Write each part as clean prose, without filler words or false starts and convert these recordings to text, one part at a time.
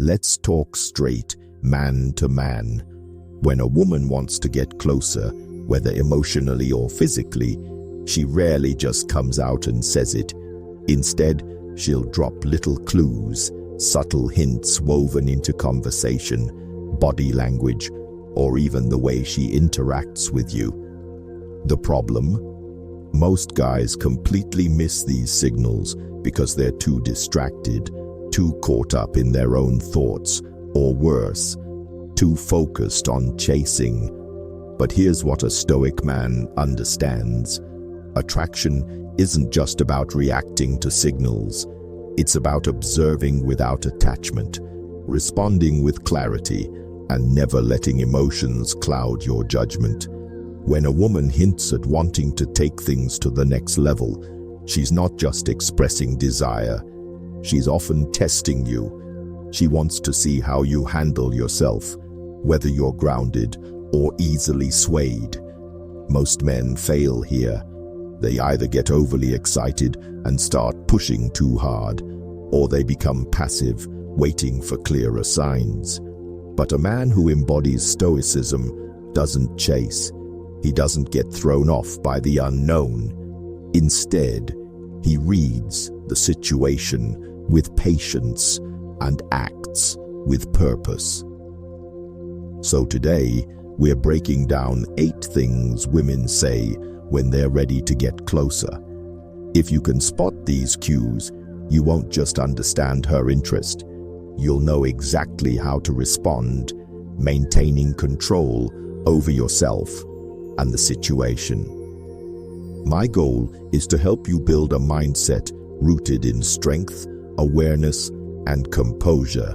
Let's talk straight, man to man. When a woman wants to get closer, whether emotionally or physically, she rarely just comes out and says it. Instead, she'll drop little clues, subtle hints woven into conversation, body language, or even the way she interacts with you. The problem? Most guys completely miss these signals because they're too distracted, too caught up in their own thoughts, or worse, too focused on chasing. But here's what a Stoic man understands. Attraction isn't just about reacting to signals. It's about observing without attachment, responding with clarity, and never letting emotions cloud your judgment. When a woman hints at wanting to take things to the next level, she's not just expressing desire. She's often testing you. She wants to see how you handle yourself, whether you're grounded or easily swayed. Most men fail here. They either get overly excited and start pushing too hard, or they become passive, waiting for clearer signs. But a man who embodies Stoicism doesn't chase. He doesn't get thrown off by the unknown. Instead, he reads the situation with patience and acts with purpose. So today, we're breaking down 8 things women say when they're ready to get closer. If you can spot these cues, you won't just understand her interest. You'll know exactly how to respond, maintaining control over yourself and the situation. My goal is to help you build a mindset rooted in strength, awareness, and composure.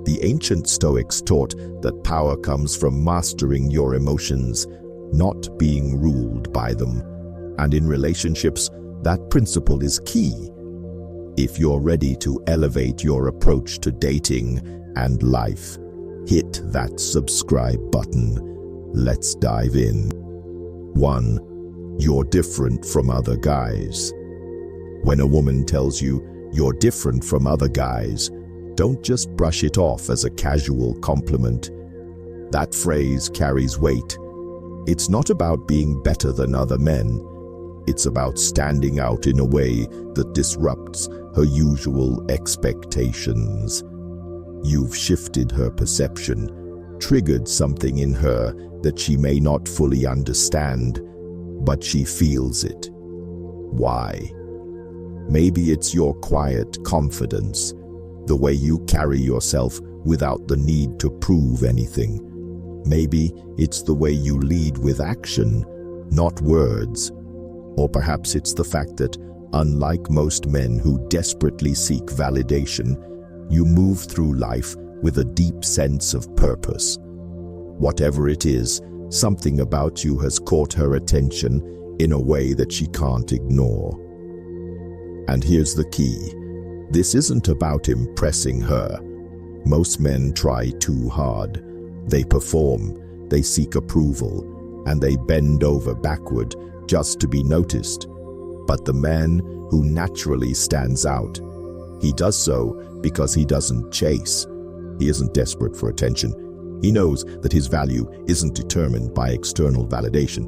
The ancient Stoics taught that power comes from mastering your emotions, not being ruled by them. And in relationships, that principle is key. If you're ready to elevate your approach to dating and life, hit that subscribe button. Let's dive in. 1. You're different from other guys. When a woman tells you you're different from other guys, don't just brush it off as a casual compliment. That phrase carries weight. It's not about being better than other men. It's about standing out in a way that disrupts her usual expectations. You've shifted her perception, triggered something in her that she may not fully understand, but she feels it. Why? Maybe it's your quiet confidence, the way you carry yourself without the need to prove anything. Maybe it's the way you lead with action, not words. Or perhaps it's the fact that, unlike most men who desperately seek validation, you move through life with a deep sense of purpose. Whatever it is, something about you has caught her attention in a way that she can't ignore. And here's the key. This isn't about impressing her. Most men try too hard. They perform, they seek approval, and they bend over backward just to be noticed. But the man who naturally stands out, he does so because he doesn't chase. He isn't desperate for attention. He knows that his value isn't determined by external validation,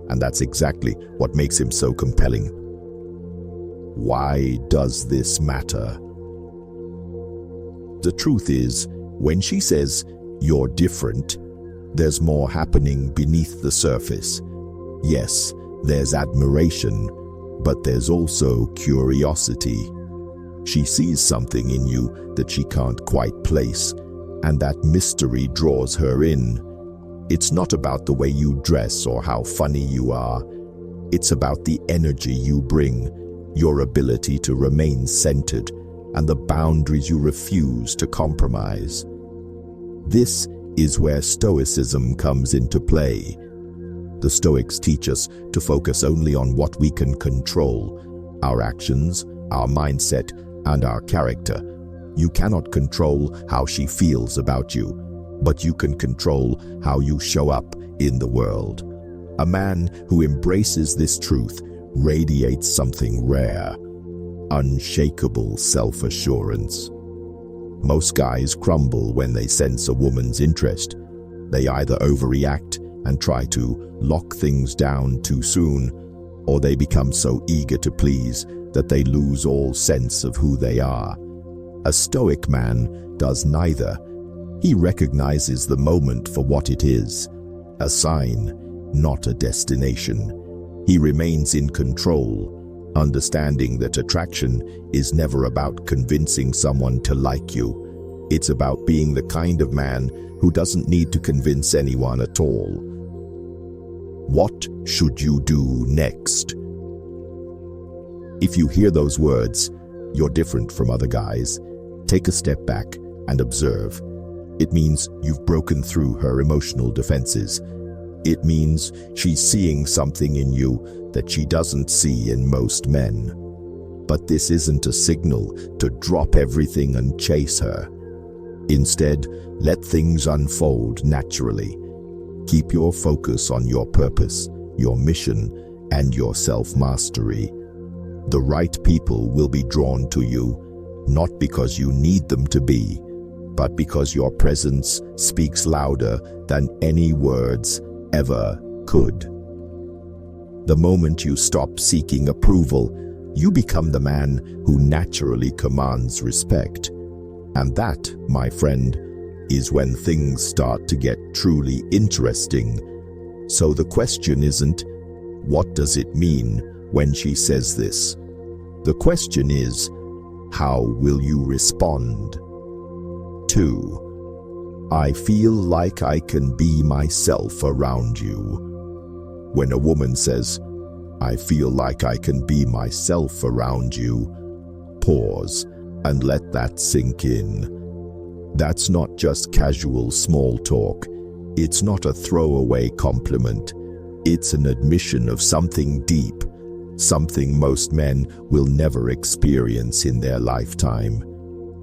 and that's exactly what makes him so compelling. Why does this matter? The truth is, when she says, "You're different," there's more happening beneath the surface. Yes, there's admiration, but there's also curiosity. She sees something in you that she can't quite place, and that mystery draws her in. It's not about the way you dress or how funny you are. It's about the energy you bring, your ability to remain centered, and the boundaries you refuse to compromise. This is where Stoicism comes into play. The Stoics teach us to focus only on what we can control: our actions, our mindset, and our character. You cannot control how she feels about you, but you can control how you show up in the world. A man who embraces this truth radiates something rare: unshakable self-assurance. Most guys crumble when they sense a woman's interest. They either overreact and try to lock things down too soon, or they become so eager to please that they lose all sense of who they are. A Stoic man does neither. He recognizes the moment for what it is, a sign, not a destination. He remains in control, understanding that attraction is never about convincing someone to like you. It's about being the kind of man who doesn't need to convince anyone at all. What should you do next? If you hear those words, you're different from other guys, take a step back and observe. It means you've broken through her emotional defenses. It means she's seeing something in you that she doesn't see in most men. But this isn't a signal to drop everything and chase her. Instead, let things unfold naturally. Keep your focus on your purpose, your mission, and your self-mastery. The right people will be drawn to you, not because you need them to be, but because your presence speaks louder than any words ever could. The moment you stop seeking approval, you become the man who naturally commands respect. And that, my friend, is when things start to get truly interesting. So the question isn't, what does it mean when she says this? The question is, how will you respond? 2. I feel like I can be myself around you. When a woman says, I feel like I can be myself around you, pause and let that sink in. That's not just casual small talk. It's not a throwaway compliment. It's an admission of something deep, something most men will never experience in their lifetime.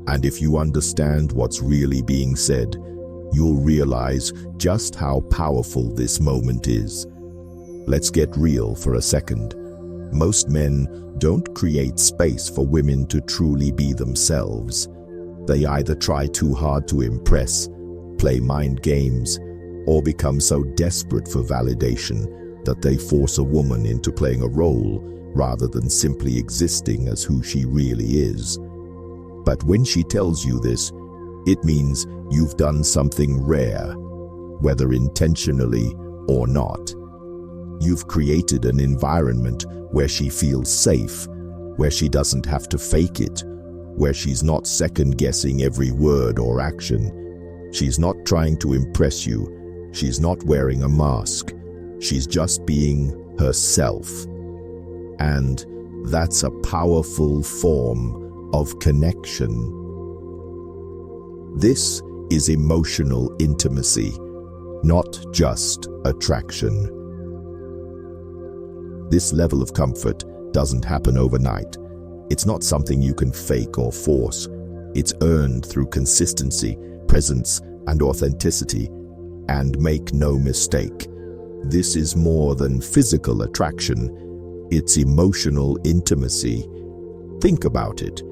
And if you understand what's really being said, you'll realize just how powerful this moment is. Let's get real for a second. Most men don't create space for women to truly be themselves. They either try too hard to impress, play mind games, or become so desperate for validation that they force a woman into playing a role rather than simply existing as who she really is. But when she tells you this, it means you've done something rare, whether intentionally or not. You've created an environment where she feels safe, where she doesn't have to fake it, where she's not second-guessing every word or action. She's not trying to impress you. She's not wearing a mask. She's just being herself. And that's a powerful form of connection. This is emotional intimacy, not just attraction. This level of comfort doesn't happen overnight. It's not something you can fake or force. It's earned through consistency, presence, and authenticity. And make no mistake, this is more than physical attraction. It's emotional intimacy. Think about it.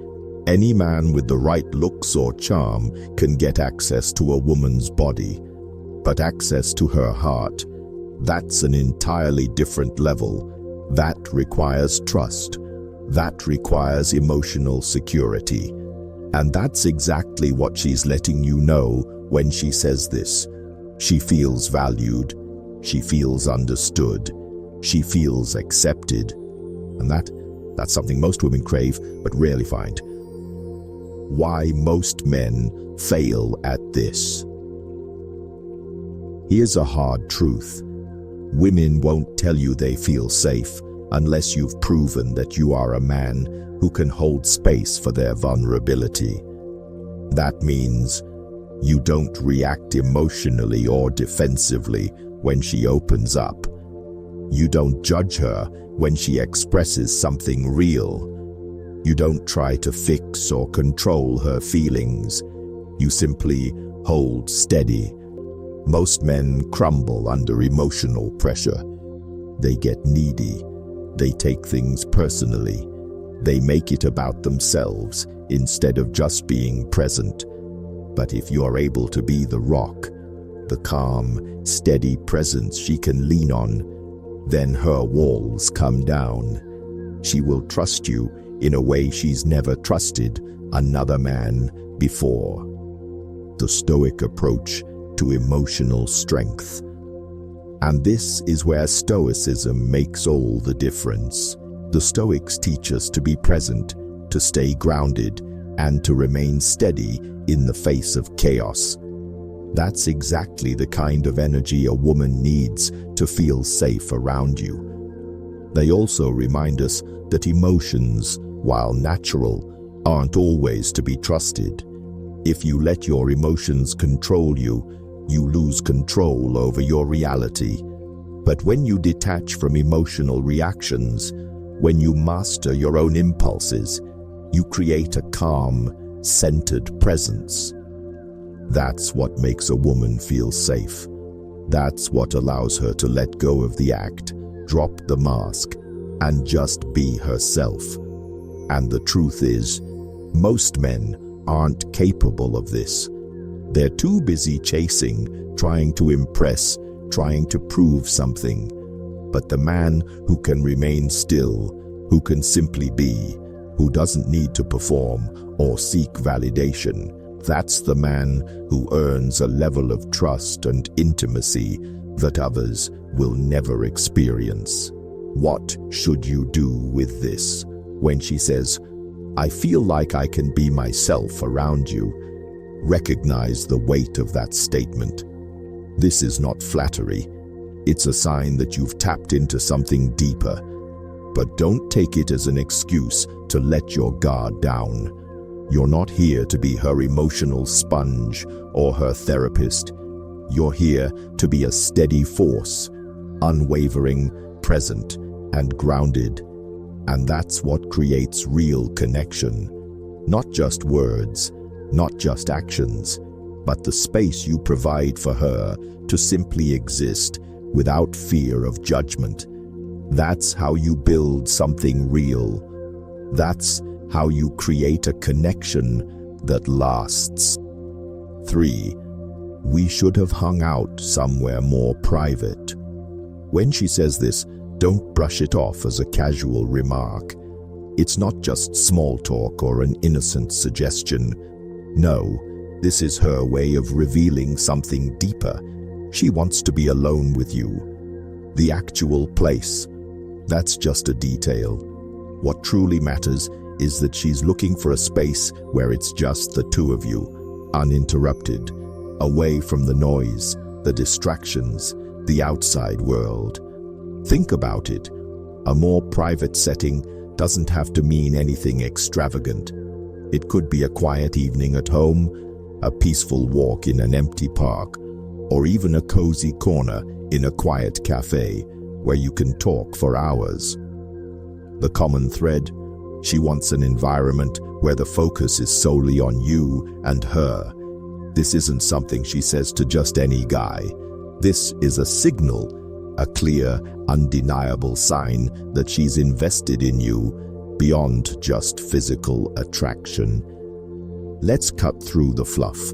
Any man with the right looks or charm can get access to a woman's body, but access to her heart, that's an entirely different level. That requires trust. That requires emotional security. And that's exactly what she's letting you know when she says this. She feels valued. She feels understood. She feels accepted. And that's something most women crave but rarely find. Why most men fail at this. Here's a hard truth. Women won't tell you they feel safe unless you've proven that you are a man who can hold space for their vulnerability. That means you don't react emotionally or defensively when she opens up. You don't judge her when she expresses something real. You don't try to fix or control her feelings. You simply hold steady. Most men crumble under emotional pressure. They get needy. They take things personally. They make it about themselves instead of just being present. But if you're able to be the rock, the calm, steady presence she can lean on, then her walls come down. She will trust you in a way she's never trusted another man before. The Stoic approach to emotional strength. And this is where Stoicism makes all the difference. The Stoics teach us to be present, to stay grounded, and to remain steady in the face of chaos. That's exactly the kind of energy a woman needs to feel safe around you. They also remind us that emotions, while natural, aren't always to be trusted. If you let your emotions control you, you lose control over your reality. But when you detach from emotional reactions, when you master your own impulses, you create a calm, centered presence. That's what makes a woman feel safe. That's what allows her to let go of the act, drop the mask, and just be herself. And the truth is, most men aren't capable of this. They're too busy chasing, trying to impress, trying to prove something. But the man who can remain still, who can simply be, who doesn't need to perform or seek validation, that's the man who earns a level of trust and intimacy that others will never experience. What should you do with this? When she says, "I feel like I can be myself around you," recognize the weight of that statement. This is not flattery. It's a sign that you've tapped into something deeper. But don't take it as an excuse to let your guard down. You're not here to be her emotional sponge or her therapist. You're here to be a steady force, unwavering, present, and grounded. And that's what creates real connection. Not just words, not just actions, but the space you provide for her to simply exist without fear of judgment. That's how you build something real. That's how you create a connection that lasts. 3. We should have hung out somewhere more private. When she says this, don't brush it off as a casual remark. It's not just small talk or an innocent suggestion. No, this is her way of revealing something deeper. She wants to be alone with you. The actual place, that's just a detail. What truly matters is that she's looking for a space where it's just the two of you, uninterrupted, away from the noise, the distractions, the outside world. Think about it. A more private setting doesn't have to mean anything extravagant. It could be a quiet evening at home, a peaceful walk in an empty park, or even a cozy corner in a quiet cafe where you can talk for hours. The common thread: she wants an environment where the focus is solely on you and her. This isn't something she says to just any guy. This is a signal, a clear, undeniable sign that she's invested in you beyond just physical attraction. Let's cut through the fluff.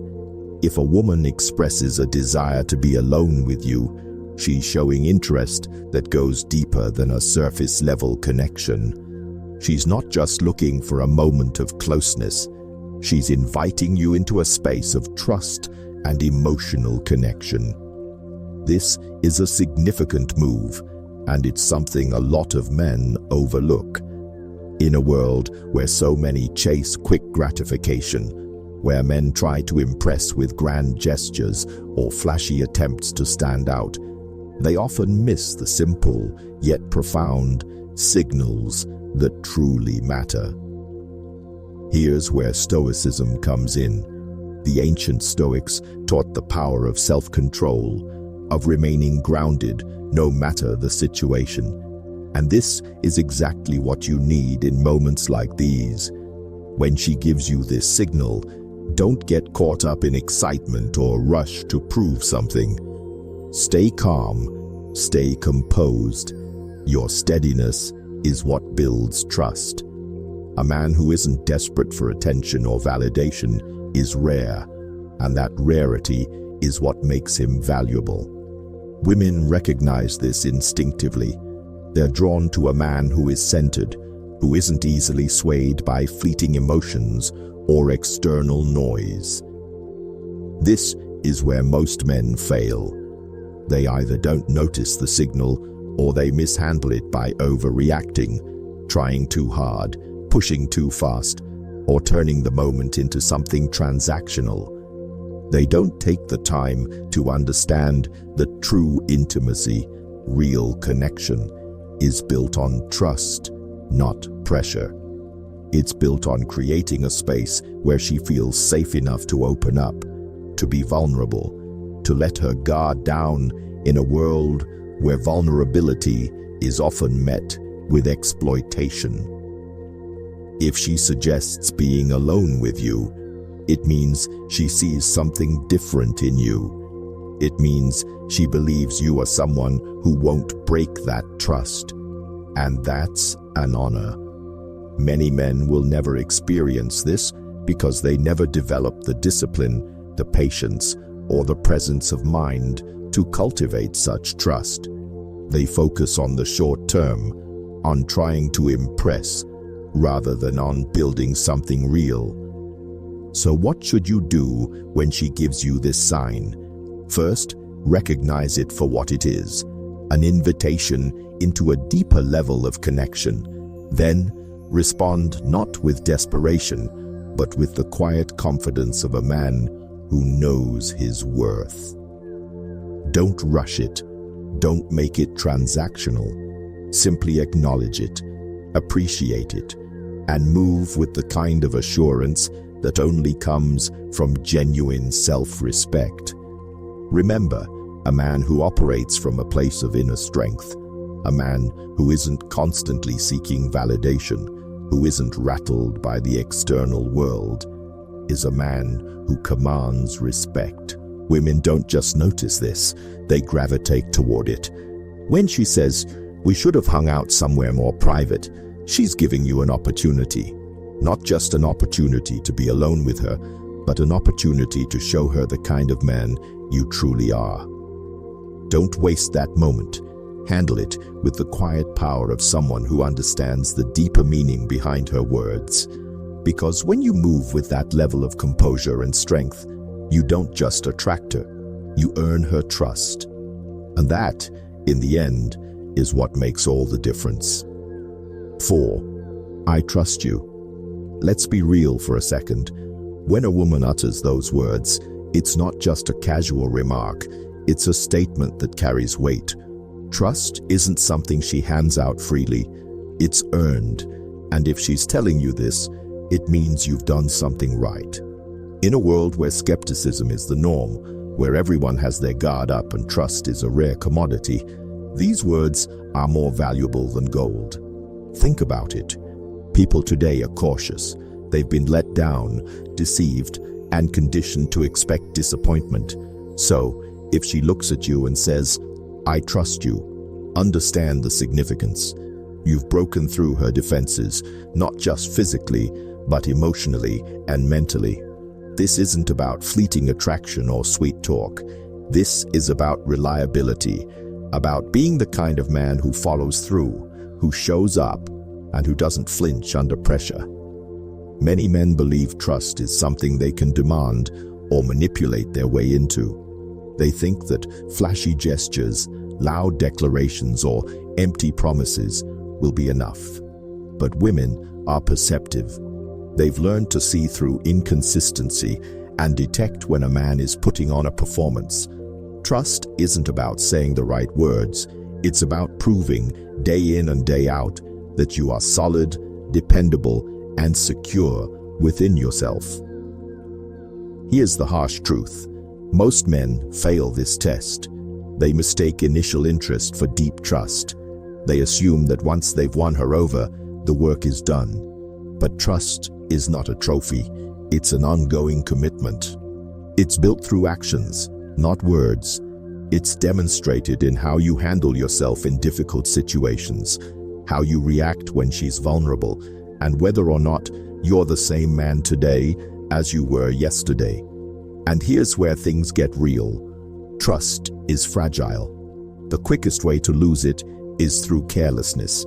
If a woman expresses a desire to be alone with you, she's showing interest that goes deeper than a surface-level connection. She's not just looking for a moment of closeness. She's inviting you into a space of trust and emotional connection. This is a significant move, and it's something a lot of men overlook. In a world where so many chase quick gratification, where men try to impress with grand gestures or flashy attempts to stand out, they often miss the simple yet profound signals that truly matter. Here's where Stoicism comes in. The ancient Stoics taught the power of self-control, of remaining grounded no matter the situation. And this is exactly what you need in moments like these. When she gives you this signal, don't get caught up in excitement or rush to prove something. Stay calm, stay composed. Your steadiness is what builds trust. A man who isn't desperate for attention or validation is rare. and that rarity is what makes him valuable. Women recognize this instinctively. They're drawn to a man who is centered, who isn't easily swayed by fleeting emotions or external noise. This is where most men fail. They either don't notice the signal or they mishandle it by overreacting, trying too hard, pushing too fast, or turning the moment into something transactional. They don't take the time to understand that true intimacy, real connection, is built on trust, not pressure. It's built on creating a space where she feels safe enough to open up, to be vulnerable, to let her guard down in a world where vulnerability is often met with exploitation. If she suggests being alone with you, it means she sees something different in you. It means she believes you are someone who won't break that trust. And that's an honor. Many men will never experience this because they never develop the discipline, the patience, or the presence of mind to cultivate such trust. They focus on the short term, on trying to impress, rather than on building something real. So what should you do when she gives you this sign? First, recognize it for what it is, an invitation into a deeper level of connection. Then, respond not with desperation, but with the quiet confidence of a man who knows his worth. Don't rush it. Don't make it transactional. Simply acknowledge it, appreciate it, and move with the kind of assurance that only comes from genuine self-respect. Remember, a man who operates from a place of inner strength, a man who isn't constantly seeking validation, who isn't rattled by the external world, is a man who commands respect. Women don't just notice this, they gravitate toward it. When she says, "We should have hung out somewhere more private," she's giving you an opportunity. Not just an opportunity to be alone with her, but an opportunity to show her the kind of man you truly are. Don't waste that moment. Handle it with the quiet power of someone who understands the deeper meaning behind her words. Because when you move with that level of composure and strength, you don't just attract her, you earn her trust. And that, in the end, is what makes all the difference. 4. I trust you. Let's be real for a second. When a woman utters those words, it's not just a casual remark, it's a statement that carries weight. Trust isn't something she hands out freely, it's earned. And if she's telling you this, it means you've done something right. In a world where skepticism is the norm, where everyone has their guard up and trust is a rare commodity, these words are more valuable than gold. Think about it. People today are cautious. They've been let down, deceived, and conditioned to expect disappointment. So, if she looks at you and says, "I trust you," understand the significance. You've broken through her defenses, not just physically, but emotionally and mentally. This isn't about fleeting attraction or sweet talk. This is about reliability, about being the kind of man who follows through, who shows up, and who doesn't flinch under pressure. Many men believe trust is something they can demand or manipulate their way into. They think that flashy gestures, loud declarations, or empty promises will be enough. But women are perceptive. They've learned to see through inconsistency and detect when a man is putting on a performance. Trust isn't about saying the right words. It's about proving, day in and day out, that you are solid, dependable, and secure within yourself. Here's the harsh truth. Most men fail this test. They mistake initial interest for deep trust. They assume that once they've won her over, the work is done. But trust is not a trophy. It's an ongoing commitment. It's built through actions, not words. It's demonstrated in how you handle yourself in difficult situations, how you react when she's vulnerable, and whether or not you're the same man today as you were yesterday. And here's where things get real. Trust is fragile. The quickest way to lose it is through carelessness.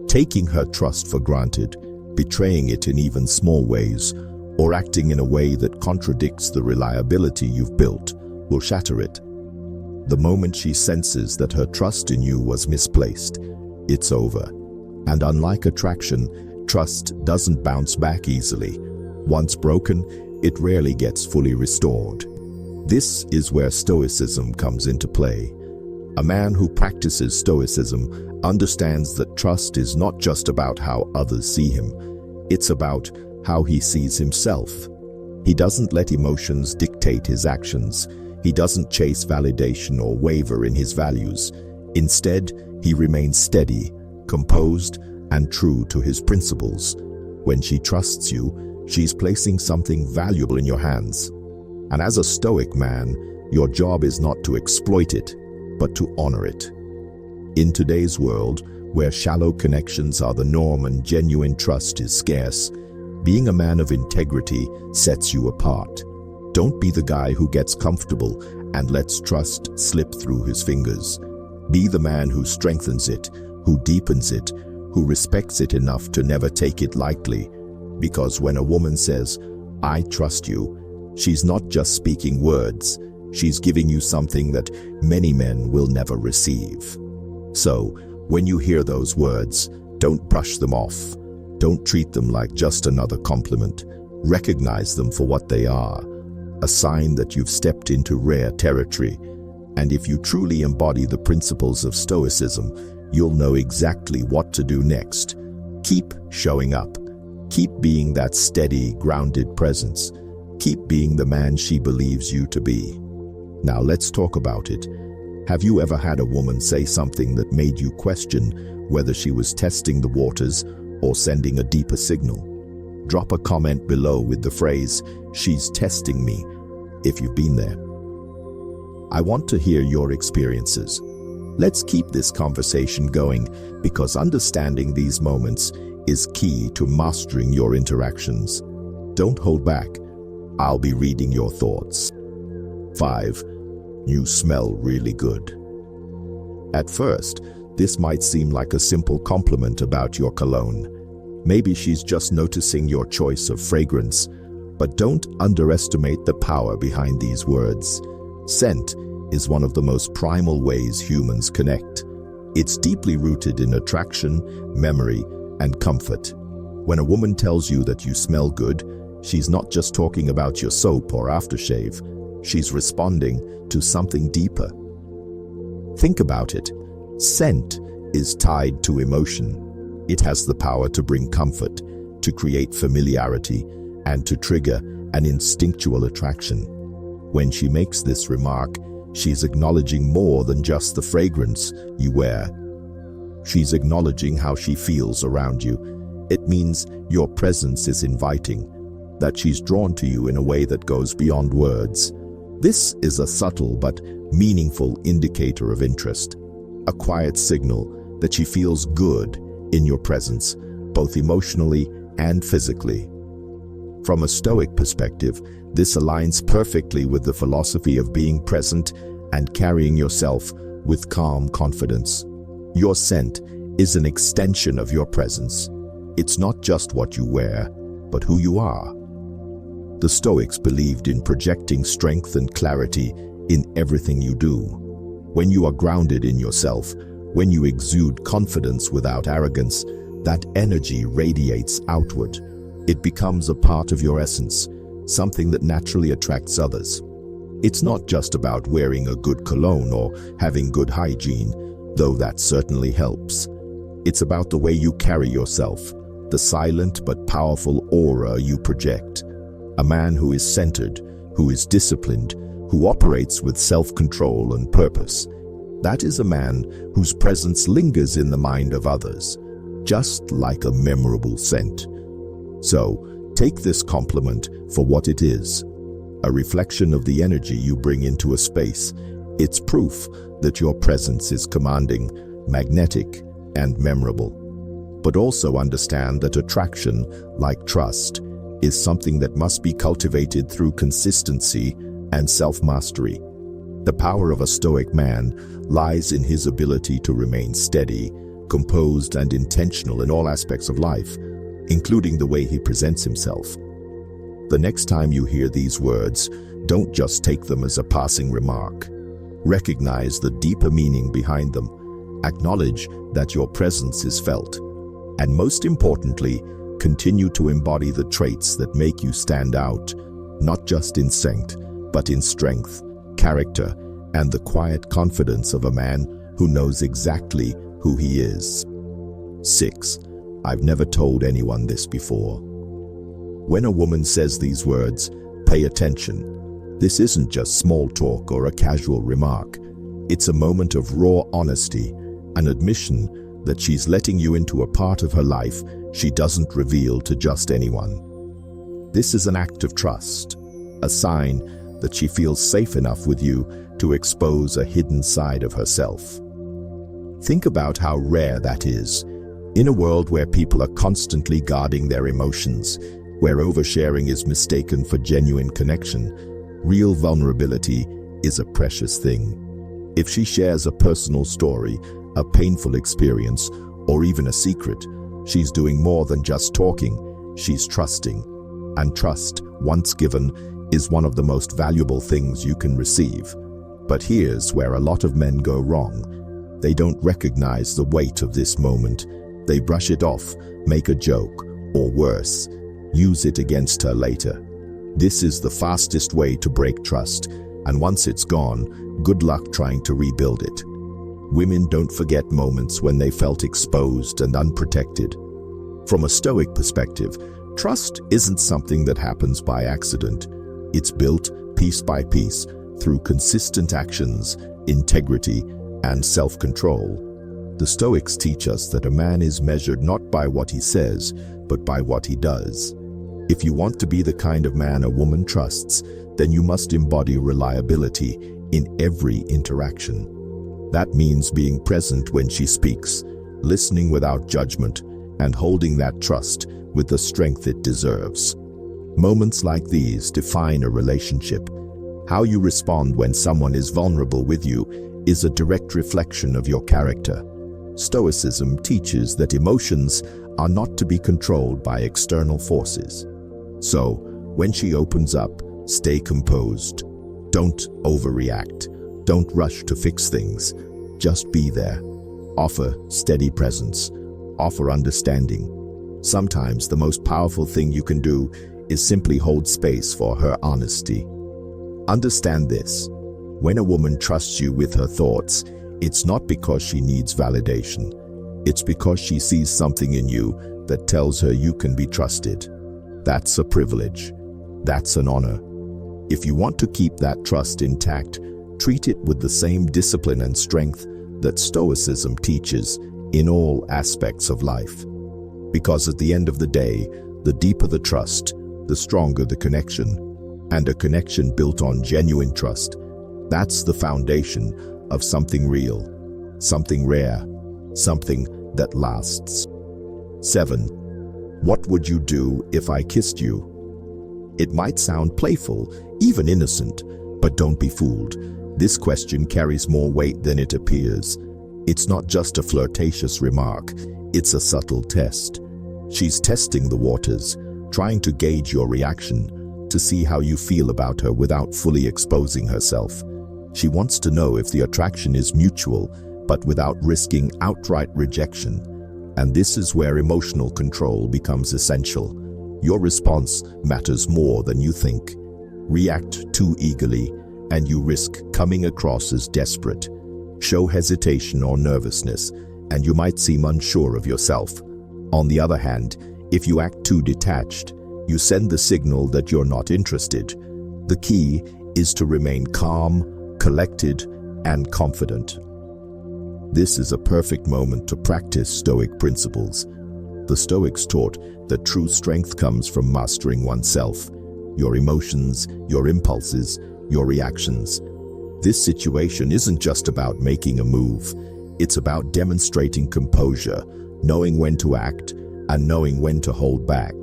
Taking her trust for granted, betraying it in even small ways, or acting in a way that contradicts the reliability you've built will shatter it. The moment she senses that her trust in you was misplaced, it's over. And unlike attraction, trust doesn't bounce back easily. Once broken, it rarely gets fully restored. This is where Stoicism comes into play. A man who practices Stoicism understands that trust is not just about how others see him, it's about how he sees himself. He doesn't let emotions dictate his actions. He doesn't chase validation or waver in his values. Instead, he remains steady, composed, and true to his principles. When she trusts you, she's placing something valuable in your hands. And as a Stoic man, your job is not to exploit it, but to honor it. In today's world, where shallow connections are the norm and genuine trust is scarce, being a man of integrity sets you apart. Don't be the guy who gets comfortable and lets trust slip through his fingers. Be the man who strengthens it, who deepens it, who respects it enough to never take it lightly. Because when a woman says, "I trust you," she's not just speaking words, she's giving you something that many men will never receive. So, when you hear those words, don't brush them off. Don't treat them like just another compliment. Recognize them for what they are, a sign that you've stepped into rare territory. And if you truly embody the principles of Stoicism, you'll know exactly what to do next. Keep showing up. Keep being that steady, grounded presence. Keep being the man she believes you to be. Now let's talk about it. Have you ever had a woman say something that made you question whether she was testing the waters or sending a deeper signal? Drop a comment below with the phrase, "She's testing me," if you've been there. I want to hear your experiences. Let's keep this conversation going because understanding these moments is key to mastering your interactions. Don't hold back. I'll be reading your thoughts. 5. You smell really good. At first, this might seem like a simple compliment about your cologne. Maybe she's just noticing your choice of fragrance, but don't underestimate the power behind these words. Scent is one of the most primal ways humans connect. It's deeply rooted in attraction, memory, and comfort. When a woman tells you that you smell good, she's not just talking about your soap or aftershave. She's responding to something deeper. Think about it. Scent is tied to emotion. It has the power to bring comfort, to create familiarity, and to trigger an instinctual attraction. When she makes this remark, she's acknowledging more than just the fragrance you wear. She's acknowledging how she feels around you. It means your presence is inviting, that she's drawn to you in a way that goes beyond words. This is a subtle but meaningful indicator of interest, a quiet signal that she feels good in your presence, both emotionally and physically. From a Stoic perspective, this aligns perfectly with the philosophy of being present and carrying yourself with calm confidence. Your scent is an extension of your presence. It's not just what you wear, but who you are. The Stoics believed in projecting strength and clarity in everything you do. When you are grounded in yourself, when you exude confidence without arrogance, that energy radiates outward. It becomes a part of your essence, something that naturally attracts others. It's not just about wearing a good cologne or having good hygiene, though that certainly helps. It's about the way you carry yourself, the silent but powerful aura you project. A man who is centered, who is disciplined, who operates with self-control and purpose. That is a man whose presence lingers in the mind of others, just like a memorable scent. So, take this compliment for what it is, a reflection of the energy you bring into a space. It's proof that your presence is commanding, magnetic, and memorable. But also understand that attraction, like trust, is something that must be cultivated through consistency, and self-mastery. The power of a Stoic man lies in his ability to remain steady, composed, and intentional in all aspects of life, including the way he presents himself. The next time you hear these words, don't just take them as a passing remark. Recognize the deeper meaning behind them. Acknowledge that your presence is felt. And most importantly, continue to embody the traits that make you stand out, not just in strength, but in strength, character, and the quiet confidence of a man who knows exactly who he is. 6. I've never told anyone this before. When a woman says these words, pay attention. This isn't just small talk or a casual remark. It's a moment of raw honesty, an admission that she's letting you into a part of her life she doesn't reveal to just anyone. This is an act of trust, a sign that she feels safe enough with you to expose a hidden side of herself. Think about how rare that is. In a world where people are constantly guarding their emotions, where oversharing is mistaken for genuine connection, real vulnerability is a precious thing. If she shares a personal story, a painful experience, or even a secret, she's doing more than just talking, she's trusting. And trust, once given, is one of the most valuable things you can receive. But here's where a lot of men go wrong. They don't recognize the weight of this moment. They brush it off, make a joke, or worse, use it against her later. This is the fastest way to break trust, and once it's gone, good luck trying to rebuild it. Women don't forget moments when they felt exposed and unprotected. From a Stoic perspective, trust isn't something that happens by accident. It's built piece by piece through consistent actions, integrity, and self-control. The Stoics teach us that a man is measured not by what he says, but by what he does. If you want to be the kind of man a woman trusts, then you must embody reliability in every interaction. That means being present when she speaks, listening without judgment, and holding that trust with the strength it deserves. Moments like these define a relationship. How you respond when someone is vulnerable with you is a direct reflection of your character. Stoicism teaches that emotions are not to be controlled by external forces. So, when she opens up, stay composed. Don't overreact. Don't rush to fix things. Just be there. Offer steady presence. Offer understanding. Sometimes the most powerful thing you can do is simply hold space for her honesty. Understand this. When a woman trusts you with her thoughts, it's not because she needs validation. It's because she sees something in you that tells her you can be trusted. That's a privilege. That's an honor. If you want to keep that trust intact, treat it with the same discipline and strength that Stoicism teaches in all aspects of life. Because at the end of the day, the deeper the trust, the stronger the connection. And a connection built on genuine trust, that's the foundation of something real, something rare, something that lasts. 7. What would you do if I kissed you? It might sound playful, even innocent, but don't be fooled. This question carries more weight than it appears. It's not just a flirtatious remark, it's a subtle test. She's testing the waters, trying to gauge your reaction, to see how you feel about her without fully exposing herself. She wants to know if the attraction is mutual, but without risking outright rejection. And this is where emotional control becomes essential. Your response matters more than you think. React too eagerly, and you risk coming across as desperate. Show hesitation or nervousness, and you might seem unsure of yourself. On the other hand, if you act too detached, you send the signal that you're not interested. The key is to remain calm, collected, and confident. This is a perfect moment to practice Stoic principles. The Stoics taught that true strength comes from mastering oneself, your emotions, your impulses, your reactions. This situation isn't just about making a move. It's about demonstrating composure, knowing when to act, and knowing when to hold back.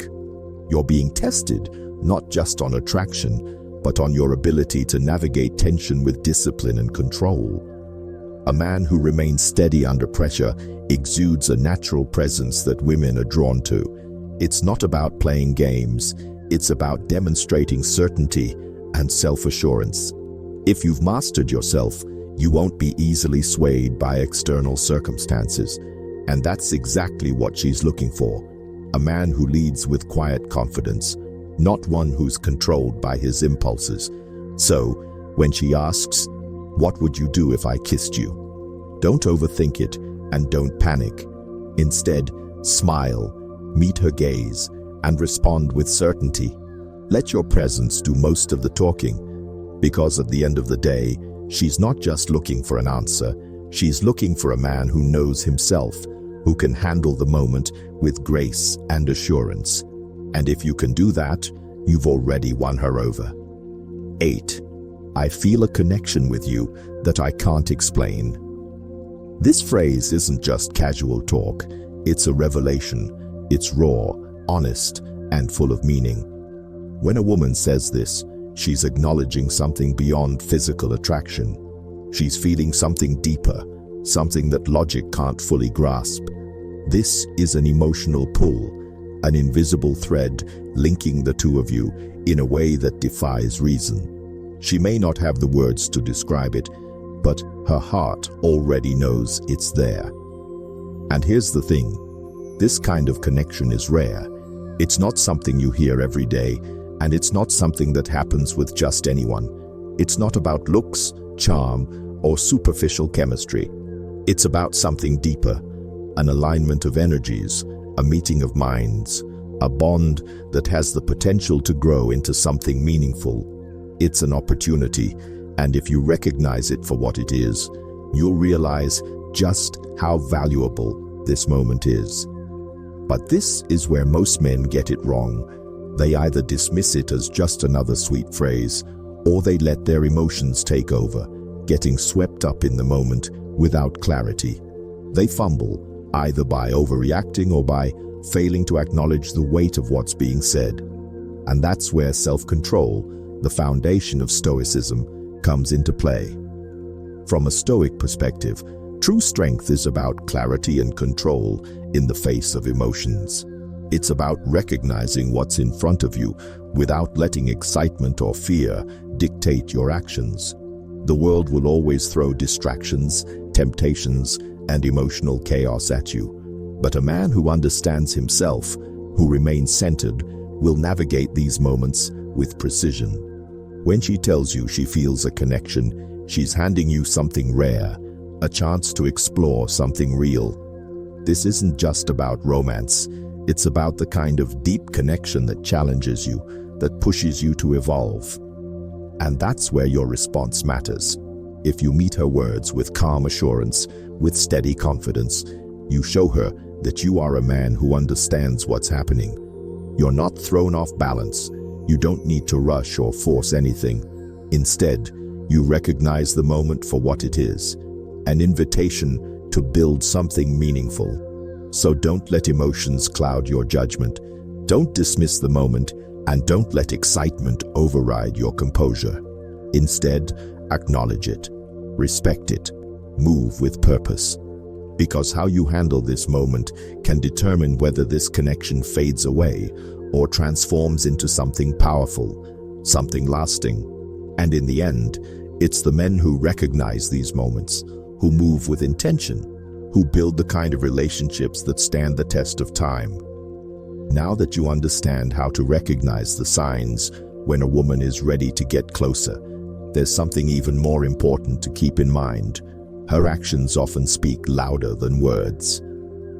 You're being tested, not just on attraction, but on your ability to navigate tension with discipline and control. A man who remains steady under pressure exudes a natural presence that women are drawn to. It's not about playing games, it's about demonstrating certainty and self-assurance. If you've mastered yourself, you won't be easily swayed by external circumstances. And that's exactly what she's looking for. A man who leads with quiet confidence, not one who's controlled by his impulses. So, when she asks, "What would you do if I kissed you?" don't overthink it and don't panic. Instead, smile, meet her gaze, and respond with certainty. Let your presence do most of the talking, because at the end of the day, she's not just looking for an answer, she's looking for a man who knows himself, who can handle the moment with grace and assurance. And if you can do that, you've already won her over. 8. I feel a connection with you that I can't explain. This phrase isn't just casual talk, it's a revelation. It's raw, honest, and full of meaning. When a woman says this, she's acknowledging something beyond physical attraction. She's feeling something deeper, something that logic can't fully grasp. This is an emotional pull, an invisible thread linking the two of you in a way that defies reason. She may not have the words to describe it, but her heart already knows it's there. And here's the thing, this kind of connection is rare. It's not something you hear every day, and it's not something that happens with just anyone. It's not about looks, charm, or superficial chemistry. It's about something deeper, an alignment of energies, a meeting of minds, a bond that has the potential to grow into something meaningful. It's an opportunity, and if you recognize it for what it is, you'll realize just how valuable this moment is. But this is where most men get it wrong. They either dismiss it as just another sweet phrase, or they let their emotions take over, getting swept up in the moment without clarity. They fumble, either by overreacting or by failing to acknowledge the weight of what's being said. And that's where self-control, the foundation of Stoicism, comes into play. From a Stoic perspective, true strength is about clarity and control in the face of emotions. It's about recognizing what's in front of you without letting excitement or fear dictate your actions. The world will always throw distractions, temptations, and emotional chaos at you. But a man who understands himself, who remains centered, will navigate these moments with precision. When she tells you she feels a connection, she's handing you something rare, a chance to explore something real. This isn't just about romance. It's about the kind of deep connection that challenges you, that pushes you to evolve. And that's where your response matters. If you meet her words with calm assurance, with steady confidence, you show her that you are a man who understands what's happening. You're not thrown off balance. You don't need to rush or force anything. Instead, you recognize the moment for what it is, an invitation to build something meaningful. So don't let emotions cloud your judgment. Don't dismiss the moment, and don't let excitement override your composure. Instead, acknowledge it, respect it, move with purpose. Because how you handle this moment can determine whether this connection fades away or transforms into something powerful, something lasting. And in the end, it's the men who recognize these moments, who move with intention, who build the kind of relationships that stand the test of time. Now that you understand how to recognize the signs when a woman is ready to get closer, there's something even more important to keep in mind. Her actions often speak louder than words.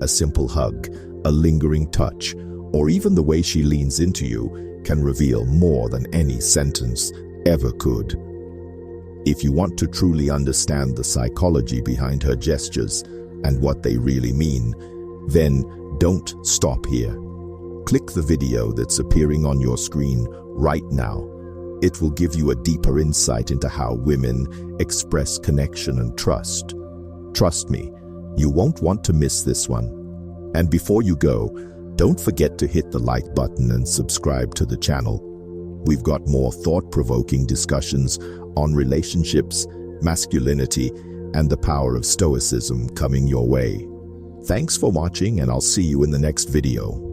A simple hug, a lingering touch, or even the way she leans into you can reveal more than any sentence ever could. If you want to truly understand the psychology behind her gestures and what they really mean, then don't stop here. Click the video that's appearing on your screen right now. It will give you a deeper insight into how women express connection and trust. Trust me, you won't want to miss this one. And before you go, don't forget to hit the like button and subscribe to the channel. We've got more thought-provoking discussions on relationships, masculinity, and the power of Stoicism coming your way. Thanks for watching, and I'll see you in the next video.